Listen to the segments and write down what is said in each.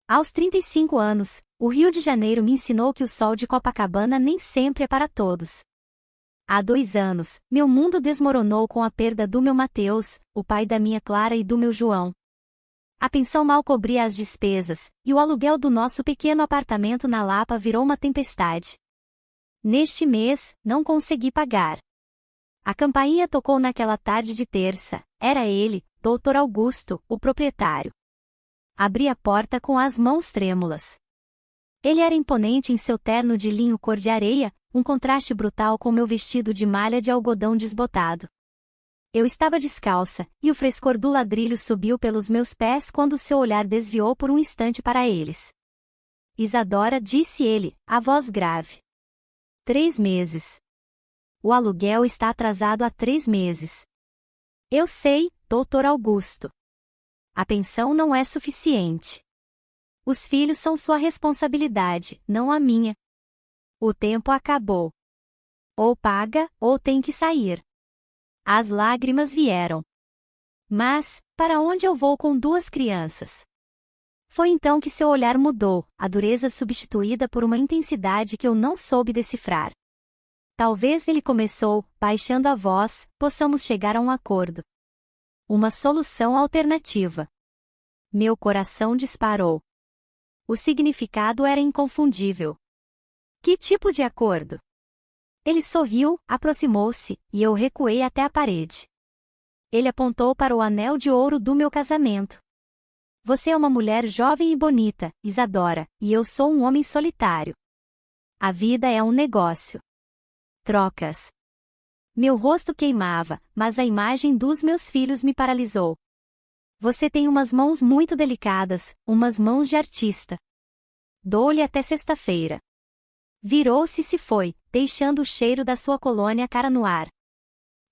Aos 35 anos, o Rio de Janeiro me ensinou que o sol de Copacabana nem sempre é para todos. Há 2 anos, meu mundo desmoronou com a perda do meu Mateus, o pai da minha Clara e do meu João. A pensão mal cobria as despesas, e o aluguel do nosso pequeno apartamento na Lapa virou uma tempestade. Neste mês, não consegui pagar. A campainha tocou naquela tarde de terça. Era ele, Dr. Augusto, o proprietário. Abri a porta com as mãos trêmulas. Ele era imponente em seu terno de linho cor de areia, um contraste brutal com meu vestido de malha de algodão desbotado. Eu estava descalça, e o frescor do ladrilho subiu pelos meus pés quando seu olhar desviou por um instante para eles. Isadora, disse ele, a voz grave. 3 meses. O aluguel está atrasado há 3 meses. Eu sei, Dr. Augusto. A pensão não é suficiente. Os filhos são sua responsabilidade, não a minha. O tempo acabou. Ou paga, ou tem que sair. As lágrimas vieram. Mas, para onde eu vou com 2 crianças? Foi então que seu olhar mudou, a dureza substituída por uma intensidade que eu não soube decifrar. Talvez ele começou, baixando a voz, possamos chegar a um acordo. Uma solução alternativa. Meu coração disparou. O significado era inconfundível. Que tipo de acordo? Ele sorriu, aproximou-se, e eu recuei até a parede. Ele apontou para o anel de ouro do meu casamento. Você é uma mulher jovem e bonita, Isadora, e eu sou um homem solitário. A vida é um negócio. Trocas. Meu rosto queimava, mas a imagem dos meus filhos me paralisou. Você tem umas mãos muito delicadas, umas mãos de artista. Dou-lhe até sexta-feira. Virou-se e se foi, deixando o cheiro da sua colônia cara no ar.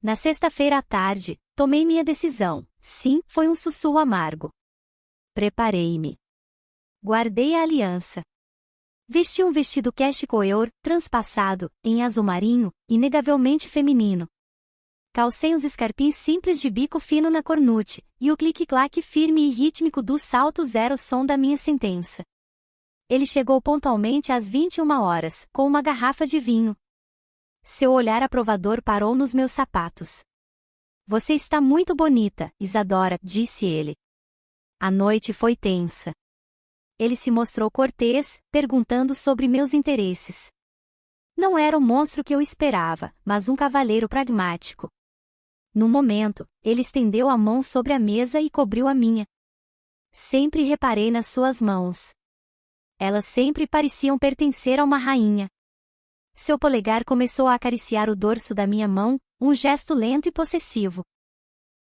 Na sexta-feira à tarde, tomei minha decisão. Sim, foi um sussurro amargo. Preparei-me. Guardei a aliança. Vesti um vestido cachecol transpassado, em azul marinho, inegavelmente feminino. Calcei uns escarpins simples de bico fino na cornute, e o clique-claque firme e rítmico dos saltos era o som da minha sentença. Ele chegou pontualmente às 21 horas, com uma garrafa de vinho. Seu olhar aprovador parou nos meus sapatos. Você está muito bonita, Isadora, disse ele. A noite foi tensa. Ele se mostrou cortês, perguntando sobre meus interesses. Não era o monstro que eu esperava, mas um cavalheiro pragmático. No momento, ele estendeu a mão sobre a mesa e cobriu a minha. Sempre reparei nas suas mãos. Elas sempre pareciam pertencer a uma rainha. Seu polegar começou a acariciar o dorso da minha mão, um gesto lento e possessivo.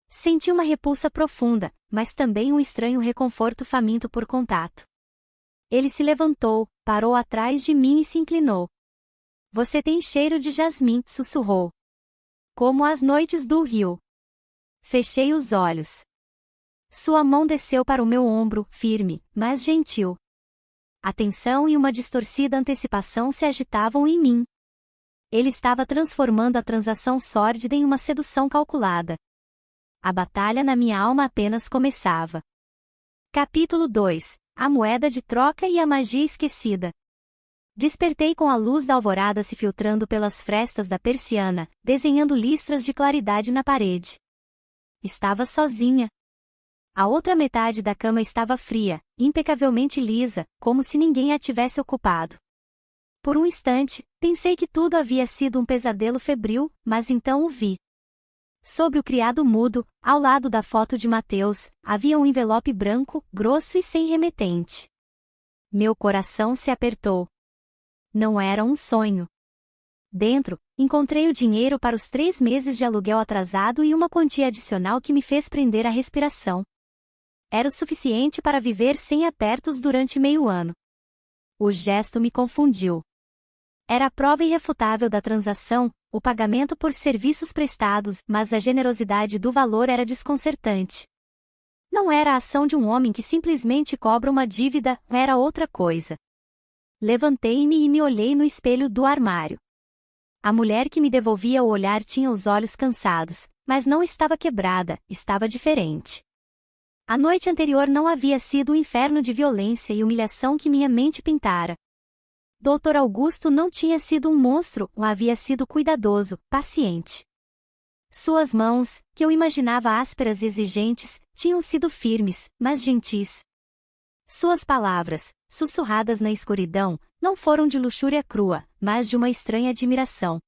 Senti uma repulsa profunda, mas também um estranho reconforto faminto por contato. Ele se levantou, parou atrás de mim e se inclinou. Você tem cheiro de jasmim, sussurrou. Como as noites do rio. Fechei os olhos. Sua mão desceu para o meu ombro, firme, mas gentil. A tensão e uma distorcida antecipação se agitavam em mim. Ele estava transformando a transação sórdida em uma sedução calculada. A batalha na minha alma apenas começava. Capítulo 2. A moeda de troca e a magia esquecida. Despertei com a luz da alvorada se filtrando pelas frestas da persiana, desenhando listras de claridade na parede. Estava sozinha. A outra metade da cama estava fria, impecavelmente lisa, como se ninguém a tivesse ocupado. Por um instante, pensei que tudo havia sido um pesadelo febril, mas então o vi. Sobre o criado mudo, ao lado da foto de Mateus, havia um envelope branco, grosso e sem remetente. Meu coração se apertou. Não era um sonho. Dentro, encontrei o dinheiro para os 3 meses de aluguel atrasado e uma quantia adicional que me fez prender a respiração. Era o suficiente para viver sem apertos durante meio ano. O gesto me confundiu. Era a prova irrefutável da transação, o pagamento por serviços prestados, mas a generosidade do valor era desconcertante. Não era a ação de um homem que simplesmente cobra uma dívida, era outra coisa. Levantei-me e me olhei no espelho do armário. A mulher que me devolvia o olhar tinha os olhos cansados, mas não estava quebrada, estava diferente. A noite anterior não havia sido o inferno de violência e humilhação que minha mente pintara. Dr. Augusto não tinha sido um monstro, havia sido cuidadoso, paciente. Suas mãos, que eu imaginava ásperas e exigentes, tinham sido firmes, mas gentis. Suas palavras, sussurradas na escuridão, não foram de luxúria crua, mas de uma estranha admiração.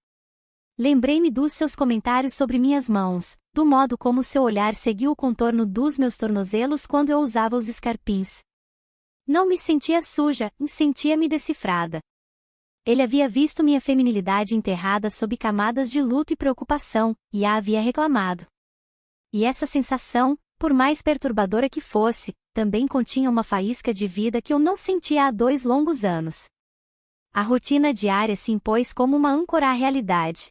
Lembrei-me dos seus comentários sobre minhas mãos, do modo como seu olhar seguiu o contorno dos meus tornozelos quando eu usava os escarpins. Não me sentia suja, sentia-me decifrada. Ele havia visto minha feminilidade enterrada sob camadas de luto e preocupação, e a havia reclamado. E essa sensação, por mais perturbadora que fosse, também continha uma faísca de vida que eu não sentia há 2 longos anos. A rotina diária se impôs como uma âncora à realidade.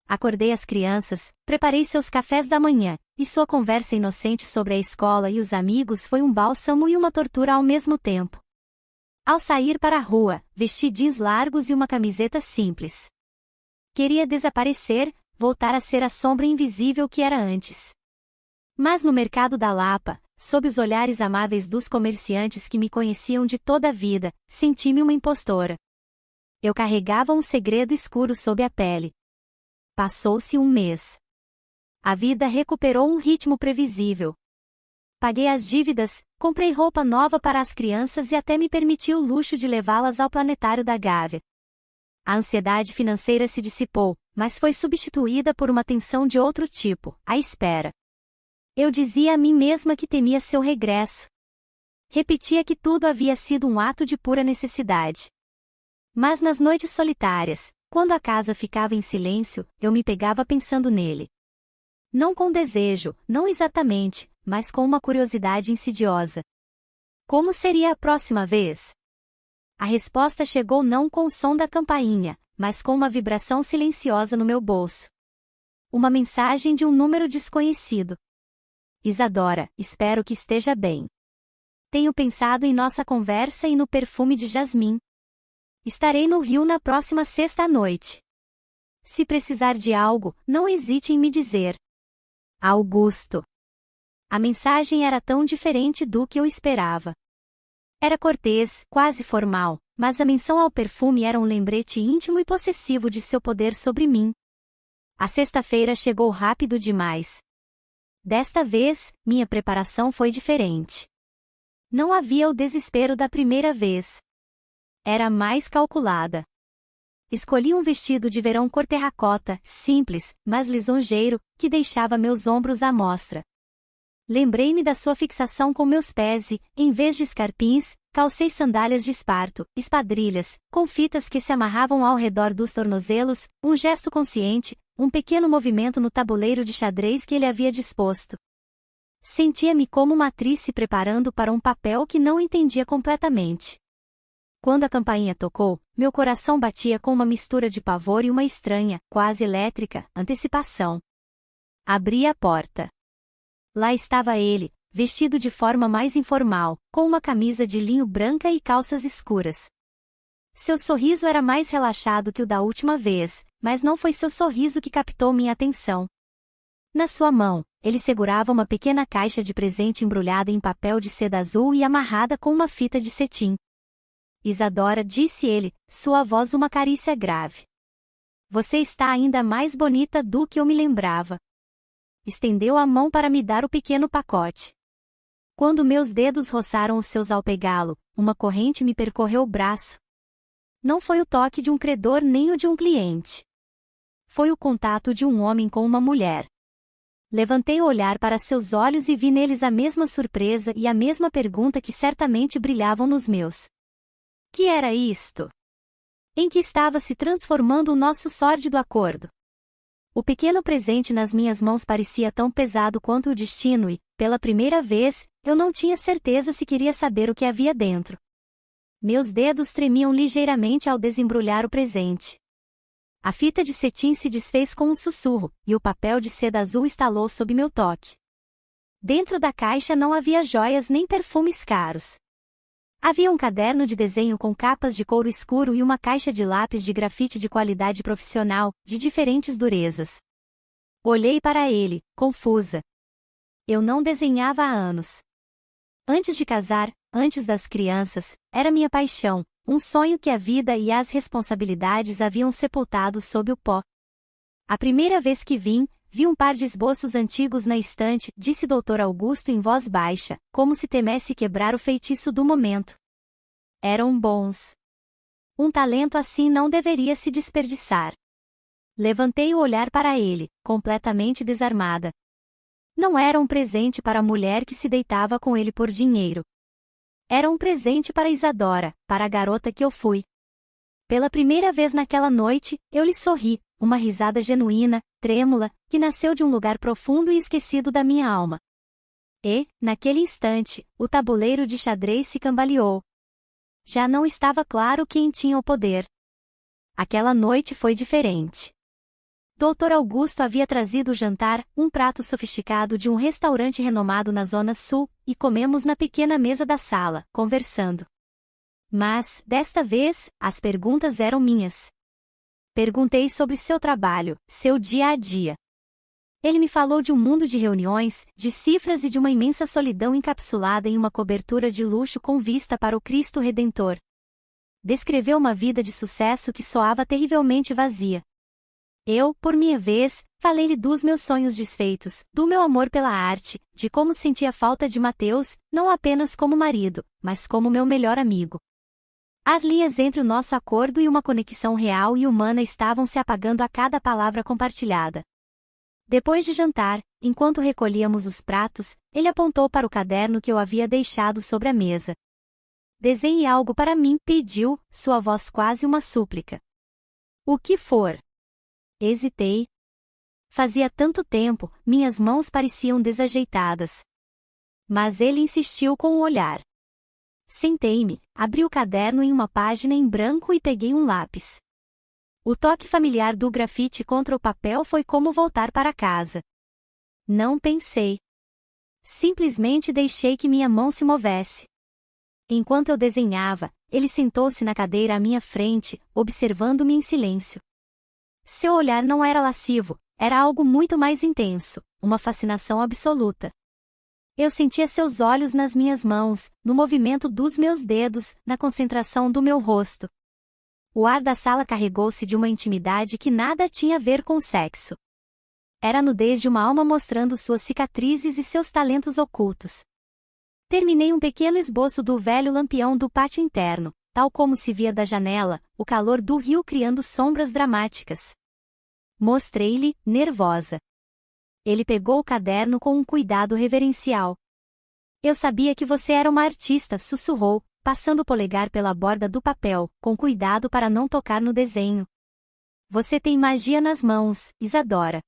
Acordei as crianças, preparei seus cafés da manhã, e sua conversa inocente sobre a escola e os amigos foi um bálsamo e uma tortura ao mesmo tempo. Ao sair para a rua, vesti jeans largos e uma camiseta simples. Queria desaparecer, voltar a ser a sombra invisível que era antes. Mas no mercado da Lapa, sob os olhares amáveis dos comerciantes que me conheciam de toda a vida, senti-me uma impostora. Eu carregava um segredo escuro sob a pele. Passou-se 1 mês. A vida recuperou um ritmo previsível. Paguei as dívidas, comprei roupa nova para as crianças e até me permiti o luxo de levá-las ao planetário da Gávea. A ansiedade financeira se dissipou, mas foi substituída por uma tensão de outro tipo, a espera. Eu dizia a mim mesma que temia seu regresso. Repetia que tudo havia sido um ato de pura necessidade. Mas nas noites solitárias, quando a casa ficava em silêncio, eu me pegava pensando nele. Não com desejo, não exatamente, mas com uma curiosidade insidiosa. Como seria a próxima vez? A resposta chegou não com o som da campainha, mas com uma vibração silenciosa no meu bolso. Uma mensagem de um número desconhecido. Isadora, espero que esteja bem. Tenho pensado em nossa conversa e no perfume de jasmim. Estarei no Rio na próxima sexta à noite. Se precisar de algo, não hesite em me dizer. Augusto. A mensagem era tão diferente do que eu esperava. Era cortês, quase formal, mas a menção ao perfume era um lembrete íntimo e possessivo de seu poder sobre mim. A sexta-feira chegou rápido demais. Desta vez, minha preparação foi diferente. Não havia o desespero da primeira vez. Era mais calculada. Escolhi um vestido de verão cor terracota, simples, mas lisonjeiro, que deixava meus ombros à mostra. Lembrei-me da sua fixação com meus pés e, em vez de escarpins, calcei sandálias de esparto, espadrilhas, com fitas que se amarravam ao redor dos tornozelos, um gesto consciente, um pequeno movimento no tabuleiro de xadrez que ele havia disposto. Sentia-me como uma atriz se preparando para um papel que não entendia completamente. Quando a campainha tocou, meu coração batia com uma mistura de pavor e uma estranha, quase elétrica, antecipação. Abri a porta. Lá estava ele, vestido de forma mais informal, com uma camisa de linho branca e calças escuras. Seu sorriso era mais relaxado que o da última vez, mas não foi seu sorriso que captou minha atenção. Na sua mão, ele segurava uma pequena caixa de presente embrulhada em papel de seda azul e amarrada com uma fita de cetim. Isadora, disse ele, sua voz uma carícia grave. Você está ainda mais bonita do que eu me lembrava. Estendeu a mão para me dar o pequeno pacote. Quando meus dedos roçaram os seus ao pegá-lo, uma corrente me percorreu o braço. Não foi o toque de um credor nem o de um cliente. Foi o contato de um homem com uma mulher. Levantei o olhar para seus olhos e vi neles a mesma surpresa e a mesma pergunta que certamente brilhavam nos meus. Que era isto? Em que estava se transformando o nosso sórdido acordo? O pequeno presente nas minhas mãos parecia tão pesado quanto o destino e, pela primeira vez, eu não tinha certeza se queria saber o que havia dentro. Meus dedos tremiam ligeiramente ao desembrulhar o presente. A fita de cetim se desfez com um sussurro, e o papel de seda azul estalou sob meu toque. Dentro da caixa não havia joias nem perfumes caros. Havia um caderno de desenho com capas de couro escuro e uma caixa de lápis de grafite de qualidade profissional, de diferentes durezas. Olhei para ele, confusa. Eu não desenhava há anos. Antes de casar, antes das crianças, era minha paixão, um sonho que a vida e as responsabilidades haviam sepultado sob o pó. A primeira vez que vi um par de esboços antigos na estante, disse Dr. Augusto em voz baixa, como se temesse quebrar o feitiço do momento. Eram bons. Um talento assim não deveria se desperdiçar. Levantei o olhar para ele, completamente desarmada. Não era um presente para a mulher que se deitava com ele por dinheiro. Era um presente para Isadora, para a garota que eu fui. Pela primeira vez naquela noite, eu lhe sorri, uma risada genuína, trêmula, que nasceu de um lugar profundo e esquecido da minha alma. E, naquele instante, o tabuleiro de xadrez se cambaleou. Já não estava claro quem tinha o poder. Aquela noite foi diferente. Dr. Augusto havia trazido o jantar, um prato sofisticado de um restaurante renomado na Zona Sul, e comemos na pequena mesa da sala, conversando. Mas, desta vez, as perguntas eram minhas. Perguntei sobre seu trabalho, seu dia a dia. Ele me falou de um mundo de reuniões, de cifras e de uma imensa solidão encapsulada em uma cobertura de luxo com vista para o Cristo Redentor. Descreveu uma vida de sucesso que soava terrivelmente vazia. Eu, por minha vez, falei-lhe dos meus sonhos desfeitos, do meu amor pela arte, de como sentia falta de Mateus, não apenas como marido, mas como meu melhor amigo. As linhas entre o nosso acordo e uma conexão real e humana estavam se apagando a cada palavra compartilhada. Depois de jantar, enquanto recolhíamos os pratos, ele apontou para o caderno que eu havia deixado sobre a mesa. Desenhe algo para mim, pediu, sua voz quase uma súplica. O que for. Hesitei. Fazia tanto tempo, minhas mãos pareciam desajeitadas. Mas ele insistiu com o olhar. Sentei-me, abri o caderno em uma página em branco e peguei um lápis. O toque familiar do grafite contra o papel foi como voltar para casa. Não pensei. Simplesmente deixei que minha mão se movesse. Enquanto eu desenhava, ele sentou-se na cadeira à minha frente, observando-me em silêncio. Seu olhar não era lascivo, era algo muito mais intenso, uma fascinação absoluta. Eu sentia seus olhos nas minhas mãos, no movimento dos meus dedos, na concentração do meu rosto. O ar da sala carregou-se de uma intimidade que nada tinha a ver com o sexo. Era a nudez de uma alma mostrando suas cicatrizes e seus talentos ocultos. Terminei um pequeno esboço do velho lampião do pátio interno, tal como se via da janela, o calor do rio criando sombras dramáticas. Mostrei-lhe, nervosa. Ele pegou o caderno com um cuidado reverencial. Eu sabia que você era uma artista, sussurrou, passando o polegar pela borda do papel, com cuidado para não tocar no desenho. Você tem magia nas mãos, Isadora.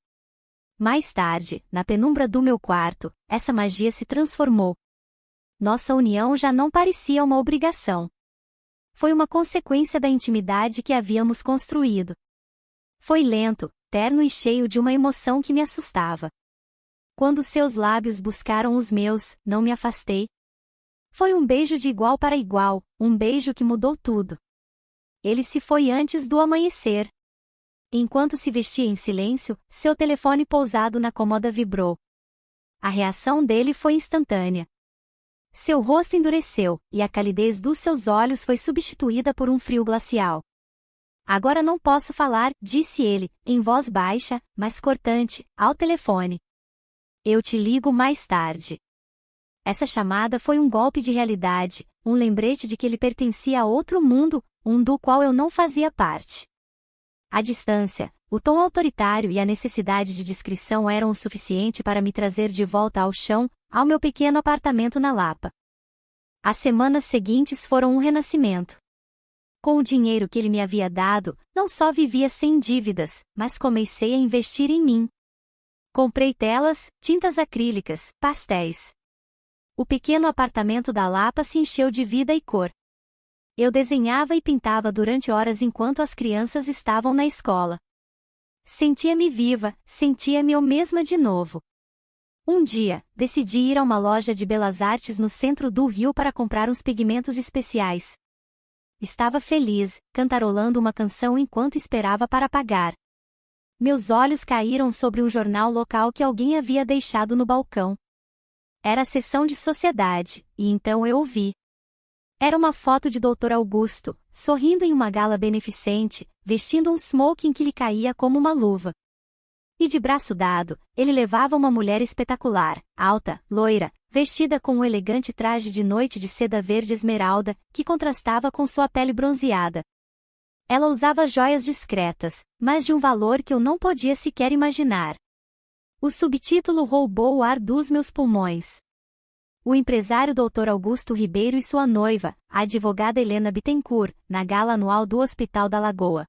Mais tarde, na penumbra do meu quarto, essa magia se transformou. Nossa união já não parecia uma obrigação. Foi uma consequência da intimidade que havíamos construído. Foi lento, terno e cheio de uma emoção que me assustava. Quando seus lábios buscaram os meus, não me afastei. Foi um beijo de igual para igual, um beijo que mudou tudo. Ele se foi antes do amanhecer. Enquanto se vestia em silêncio, seu telefone pousado na cômoda vibrou. A reação dele foi instantânea. Seu rosto endureceu, e a calidez dos seus olhos foi substituída por um frio glacial. Agora não posso falar, disse ele, em voz baixa, mas cortante, ao telefone. Eu te ligo mais tarde. Essa chamada foi um golpe de realidade, um lembrete de que ele pertencia a outro mundo, um do qual eu não fazia parte. A distância, o tom autoritário e a necessidade de discrição eram o suficiente para me trazer de volta ao chão, ao meu pequeno apartamento na Lapa. As semanas seguintes foram um renascimento. Com o dinheiro que ele me havia dado, não só vivia sem dívidas, mas comecei a investir em mim. Comprei telas, tintas acrílicas, pastéis. O pequeno apartamento da Lapa se encheu de vida e cor. Eu desenhava e pintava durante horas enquanto as crianças estavam na escola. Sentia-me viva, sentia-me eu mesma de novo. Um dia, decidi ir a uma loja de belas artes no centro do Rio para comprar uns pigmentos especiais. Estava feliz, cantarolando uma canção enquanto esperava para pagar. Meus olhos caíram sobre um jornal local que alguém havia deixado no balcão. Era a sessão de sociedade, e então eu o vi. Era uma foto de Dr. Augusto, sorrindo em uma gala beneficente, vestindo um smoking que lhe caía como uma luva. E de braço dado, ele levava uma mulher espetacular, alta, loira, vestida com um elegante traje de noite de seda verde esmeralda, que contrastava com sua pele bronzeada. Ela usava joias discretas, mas de um valor que eu não podia sequer imaginar. O subtítulo roubou o ar dos meus pulmões. O empresário Dr. Augusto Ribeiro e sua noiva, a advogada Helena Bittencourt, na gala anual do Hospital da Lagoa.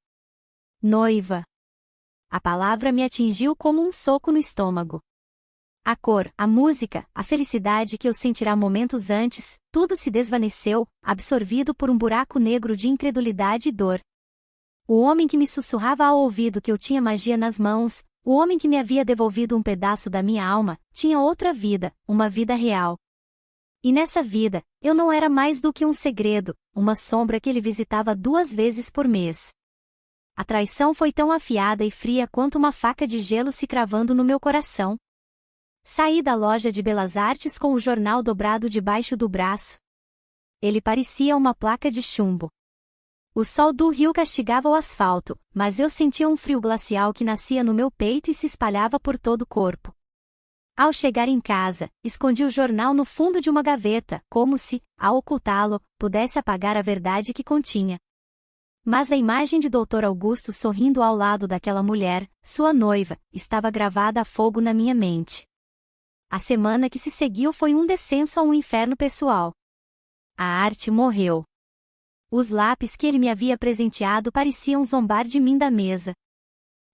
Noiva. A palavra me atingiu como um soco no estômago. A cor, a música, a felicidade que eu sentira momentos antes, tudo se desvaneceu, absorvido por um buraco negro de incredulidade e dor. O homem que me sussurrava ao ouvido que eu tinha magia nas mãos, o homem que me havia devolvido um pedaço da minha alma, tinha outra vida, uma vida real. E nessa vida, eu não era mais do que um segredo, uma sombra que ele visitava 2 vezes por mês. A traição foi tão afiada e fria quanto uma faca de gelo se cravando no meu coração. Saí da loja de belas artes com o jornal dobrado debaixo do braço. Ele parecia uma placa de chumbo. O sol do rio castigava o asfalto, mas eu sentia um frio glacial que nascia no meu peito e se espalhava por todo o corpo. Ao chegar em casa, escondi o jornal no fundo de uma gaveta, como se, ao ocultá-lo, pudesse apagar a verdade que continha. Mas a imagem de Dr. Augusto sorrindo ao lado daquela mulher, sua noiva, estava gravada a fogo na minha mente. A semana que se seguiu foi um descenso a um inferno pessoal. A arte morreu. Os lápis que ele me havia presenteado pareciam zombar de mim da mesa.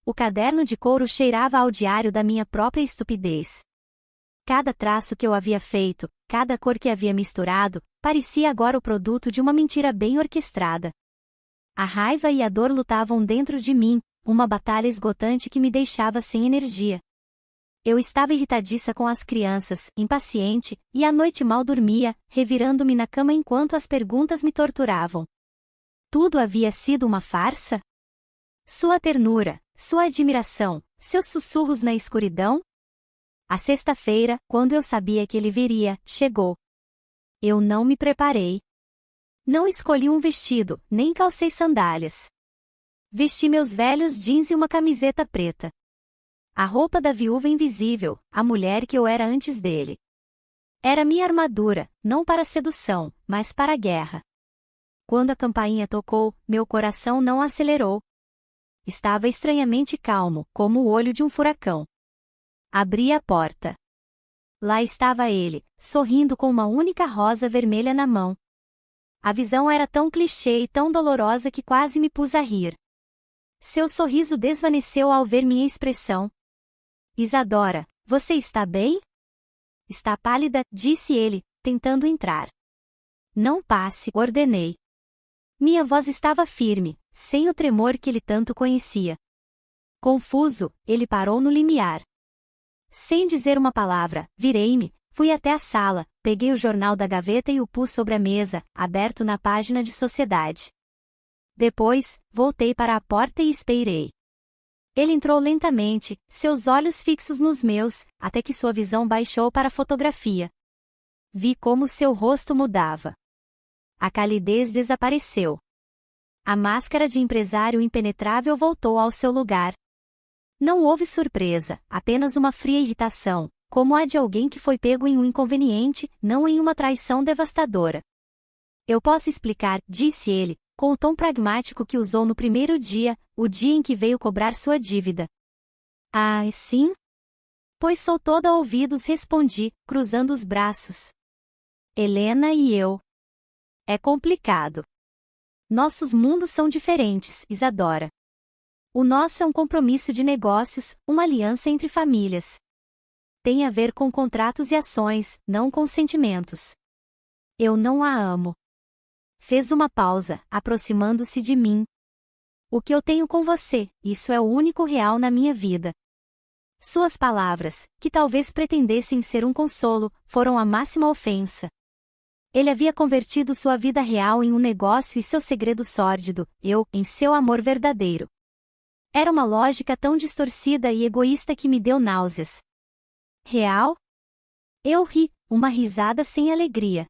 O caderno de couro cheirava ao diário da minha própria estupidez. Cada traço que eu havia feito, cada cor que havia misturado, parecia agora o produto de uma mentira bem orquestrada. A raiva e a dor lutavam dentro de mim, uma batalha esgotante que me deixava sem energia. Eu estava irritadiça com as crianças, impaciente, e à noite mal dormia, revirando-me na cama enquanto as perguntas me torturavam. Tudo havia sido uma farsa? Sua ternura, sua admiração, seus sussurros na escuridão? A sexta-feira, quando eu sabia que ele viria, chegou. Eu não me preparei. Não escolhi um vestido, nem calcei sandálias. Vesti meus velhos jeans e uma camiseta preta. A roupa da viúva invisível, a mulher que eu era antes dele. Era minha armadura, não para a sedução, mas para a guerra. Quando a campainha tocou, meu coração não acelerou. Estava estranhamente calmo, como o olho de um furacão. Abri a porta. Lá estava ele, sorrindo com uma única rosa vermelha na mão. A visão era tão clichê e tão dolorosa que quase me pus a rir. Seu sorriso desvaneceu ao ver minha expressão. Isadora, você está bem? Está pálida, disse ele, tentando entrar. Não passe, ordenei. Minha voz estava firme, sem o tremor que ele tanto conhecia. Confuso, ele parou no limiar. Sem dizer uma palavra, virei-me, fui até a sala, peguei o jornal da gaveta e o pus sobre a mesa, aberto na página de sociedade. Depois, voltei para a porta e esperei. Ele entrou lentamente, seus olhos fixos nos meus, até que sua visão baixou para a fotografia. Vi como seu rosto mudava. A calidez desapareceu. A máscara de empresário impenetrável voltou ao seu lugar. Não houve surpresa, apenas uma fria irritação, como a de alguém que foi pego em um inconveniente, não em uma traição devastadora. Eu posso explicar, disse ele, com o tom pragmático que usou no primeiro dia, o dia em que veio cobrar sua dívida. Ah, sim? Pois sou toda ouvidos, respondi, cruzando os braços. Helena e eu. É complicado. Nossos mundos são diferentes, Isadora. O nosso é um compromisso de negócios, uma aliança entre famílias. Tem a ver com contratos e ações, não com sentimentos. Eu não a amo. Fez uma pausa, aproximando-se de mim. O que eu tenho com você, isso é o único real na minha vida. Suas palavras, que talvez pretendessem ser um consolo, foram a máxima ofensa. Ele havia convertido sua vida real em um negócio e seu segredo sórdido, eu, em seu amor verdadeiro. Era uma lógica tão distorcida e egoísta que me deu náuseas. Real? Eu ri, uma risada sem alegria.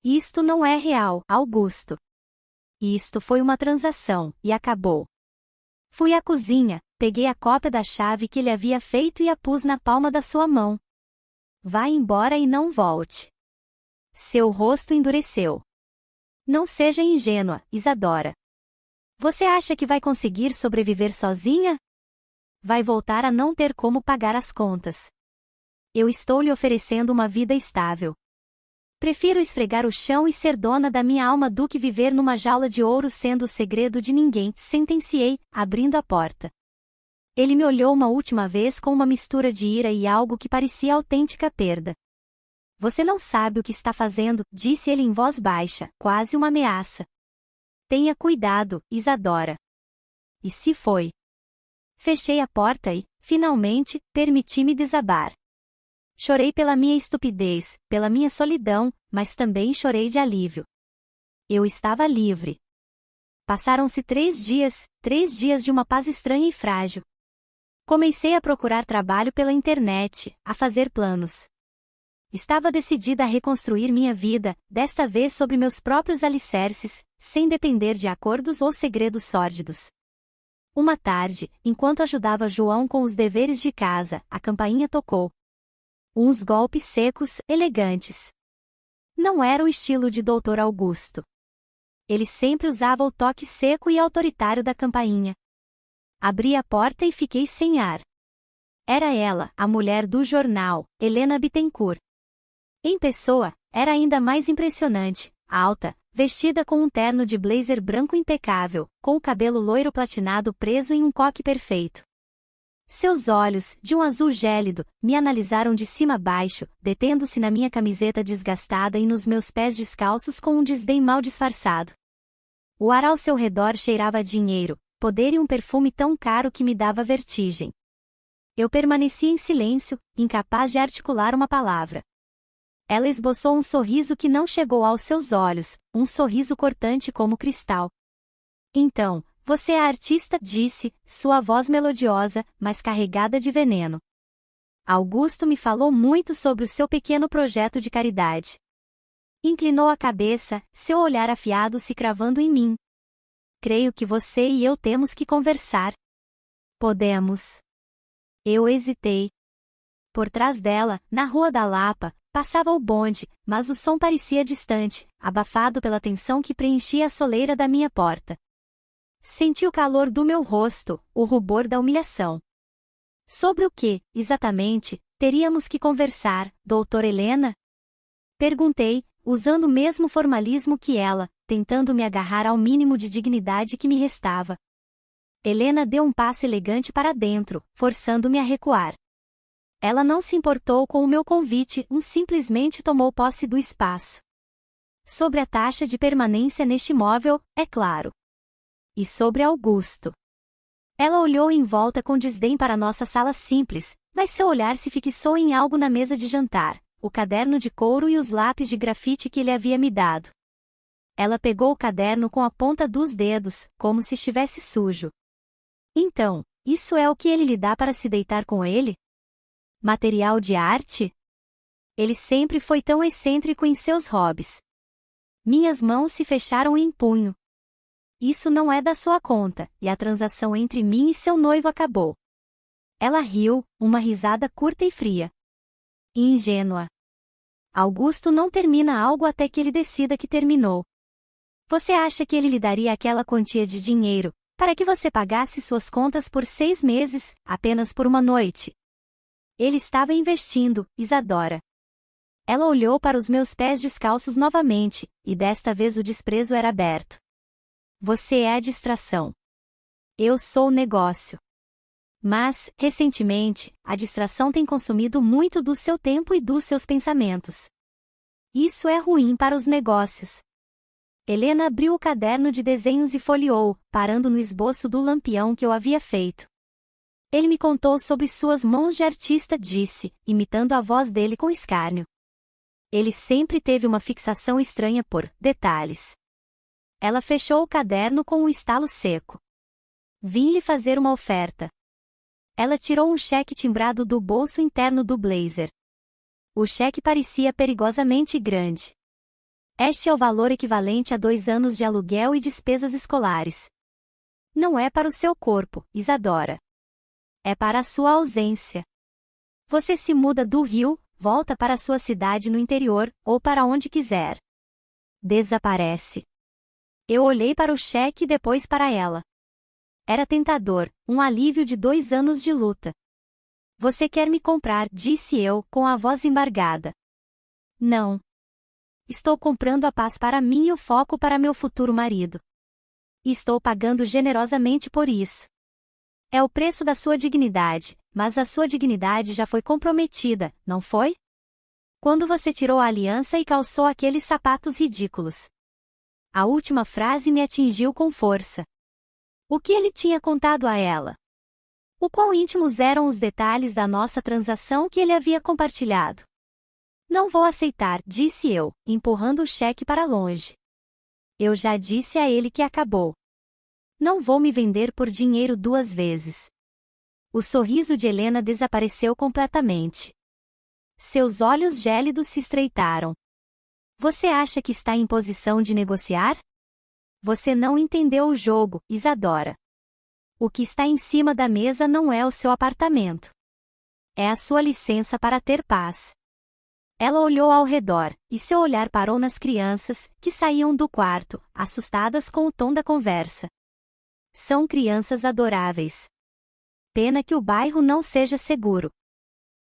Isto não é real, Augusto. Isto foi uma transação, e acabou. Fui à cozinha, peguei a cópia da chave que ele havia feito e a pus na palma da sua mão. Vá embora e não volte. Seu rosto endureceu. Não seja ingênua, Isadora. Você acha que vai conseguir sobreviver sozinha? Vai voltar a não ter como pagar as contas. Eu estou lhe oferecendo uma vida estável. Prefiro esfregar o chão e ser dona da minha alma do que viver numa jaula de ouro sendo o segredo de ninguém, sentenciei, abrindo a porta. Ele me olhou uma última vez com uma mistura de ira e algo que parecia autêntica perda. Você não sabe o que está fazendo, disse ele em voz baixa, quase uma ameaça. Tenha cuidado, Isadora. E se foi? Fechei a porta e, finalmente, permiti-me desabar. Chorei pela minha estupidez, pela minha solidão, mas também chorei de alívio. Eu estava livre. Passaram-se 3 dias de uma paz estranha e frágil. Comecei a procurar trabalho pela internet, a fazer planos. Estava decidida a reconstruir minha vida, desta vez sobre meus próprios alicerces, sem depender de acordos ou segredos sórdidos. Uma tarde, enquanto ajudava João com os deveres de casa, a campainha tocou. Uns golpes secos, elegantes. Não era o estilo de Dr. Augusto. Ele sempre usava o toque seco e autoritário da campainha. Abri a porta e fiquei sem ar. Era ela, a mulher do jornal, Helena Bittencourt. Em pessoa, era ainda mais impressionante, alta, vestida com um terno de blazer branco impecável, com o cabelo loiro platinado preso em um coque perfeito. Seus olhos, de um azul gélido, me analisaram de cima a baixo, detendo-se na minha camiseta desgastada e nos meus pés descalços com um desdém mal disfarçado. O ar ao seu redor cheirava a dinheiro, poder e um perfume tão caro que me dava vertigem. Eu permaneci em silêncio, incapaz de articular uma palavra. Ela esboçou um sorriso que não chegou aos seus olhos, um sorriso cortante como cristal. Então, você é artista, disse, sua voz melodiosa, mas carregada de veneno. Augusto me falou muito sobre o seu pequeno projeto de caridade. Inclinou a cabeça, seu olhar afiado se cravando em mim. Creio que você e eu temos que conversar. Podemos. Eu hesitei. Por trás dela, na Rua da Lapa, passava o bonde, mas o som parecia distante, abafado pela tensão que preenchia a soleira da minha porta. Senti o calor do meu rosto, o rubor da humilhação. Sobre o que, exatamente, teríamos que conversar, doutora Helena? Perguntei, usando o mesmo formalismo que ela, tentando me agarrar ao mínimo de dignidade que me restava. Helena deu um passo elegante para dentro, forçando-me a recuar. Ela não se importou com o meu convite, simplesmente tomou posse do espaço. Sobre a taxa de permanência neste imóvel, é claro. E sobre Augusto. Ela olhou em volta com desdém para nossa sala simples, mas seu olhar se fixou em algo na mesa de jantar, o caderno de couro e os lápis de grafite que ele havia me dado. Ela pegou o caderno com a ponta dos dedos, como se estivesse sujo. Então, isso é o que ele lhe dá para se deitar com ele? Material de arte? Ele sempre foi tão excêntrico em seus hobbies. Minhas mãos se fecharam em punho. Isso não é da sua conta, e a transação entre mim e seu noivo acabou. Ela riu, uma risada curta e fria. Ingênua. Augusto não termina algo até que ele decida que terminou. Você acha que ele lhe daria aquela quantia de dinheiro, para que você pagasse suas contas por 6 meses, apenas por uma noite? Ele estava investindo, Isadora. Ela olhou para os meus pés descalços novamente, e desta vez o desprezo era aberto. Você é a distração. Eu sou o negócio. Mas, recentemente, a distração tem consumido muito do seu tempo e dos seus pensamentos. Isso é ruim para os negócios. Helena abriu o caderno de desenhos e folheou, parando no esboço do lampião que eu havia feito. Ele me contou sobre suas mãos de artista, disse, imitando a voz dele com escárnio. Ele sempre teve uma fixação estranha por detalhes. Ela fechou o caderno com um estalo seco. Vim lhe fazer uma oferta. Ela tirou um cheque timbrado do bolso interno do blazer. O cheque parecia perigosamente grande. Este é o valor equivalente a 2 anos de aluguel e despesas escolares. Não é para o seu corpo, Isadora. É para a sua ausência. Você se muda do Rio, volta para sua cidade no interior, ou para onde quiser. Desaparece. Eu olhei para o cheque e depois para ela. Era tentador, um alívio de 2 anos de luta. Você quer me comprar, disse eu, com a voz embargada. Não. Estou comprando a paz para mim e o foco para meu futuro marido. E estou pagando generosamente por isso. É o preço da sua dignidade, mas a sua dignidade já foi comprometida, não foi? Quando você tirou a aliança e calçou aqueles sapatos ridículos. A última frase me atingiu com força. O que ele tinha contado a ela? O quão íntimos eram os detalhes da nossa transação que ele havia compartilhado? Não vou aceitar, disse eu, empurrando o cheque para longe. Eu já disse a ele que acabou. Não vou me vender por dinheiro 2 vezes. O sorriso de Helena desapareceu completamente. Seus olhos gélidos se estreitaram. Você acha que está em posição de negociar? Você não entendeu o jogo, Isadora. O que está em cima da mesa não é o seu apartamento. É a sua licença para ter paz. Ela olhou ao redor, e seu olhar parou nas crianças, que saíam do quarto, assustadas com o tom da conversa. São crianças adoráveis. Pena que o bairro não seja seguro.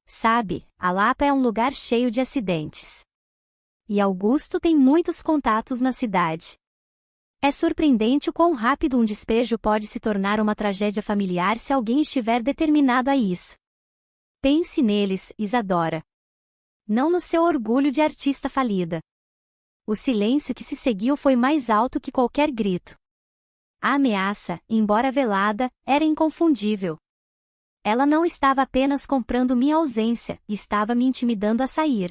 Sabe, a Lapa é um lugar cheio de acidentes. E Augusto tem muitos contatos na cidade. É surpreendente o quão rápido um despejo pode se tornar uma tragédia familiar se alguém estiver determinado a isso. Pense neles, Isadora. Não no seu orgulho de artista falida. O silêncio que se seguiu foi mais alto que qualquer grito. A ameaça, embora velada, era inconfundível. Ela não estava apenas comprando minha ausência, estava me intimidando a sair.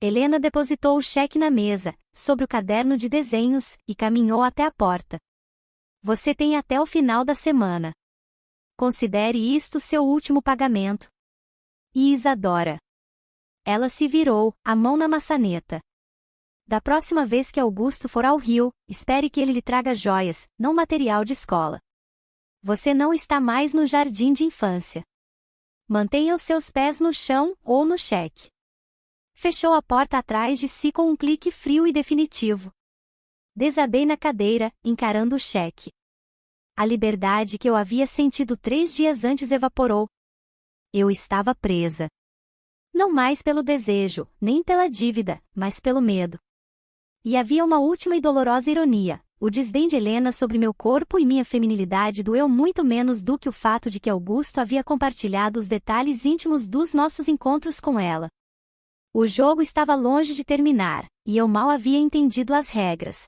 Helena depositou o cheque na mesa, sobre o caderno de desenhos, e caminhou até a porta. Você tem até o final da semana. Considere isto seu último pagamento. E Isadora. Ela se virou, a mão na maçaneta. Da próxima vez que Augusto for ao Rio, espere que ele lhe traga joias, não material de escola. Você não está mais no jardim de infância. Mantenha os seus pés no chão ou no cheque. Fechou a porta atrás de si com um clique frio e definitivo. Desabei na cadeira, encarando o cheque. A liberdade que eu havia sentido 3 dias antes evaporou. Eu estava presa. Não mais pelo desejo, nem pela dívida, mas pelo medo. E havia uma última e dolorosa ironia. O desdém de Helena sobre meu corpo e minha feminilidade doeu muito menos do que o fato de que Augusto havia compartilhado os detalhes íntimos dos nossos encontros com ela. O jogo estava longe de terminar, e eu mal havia entendido as regras.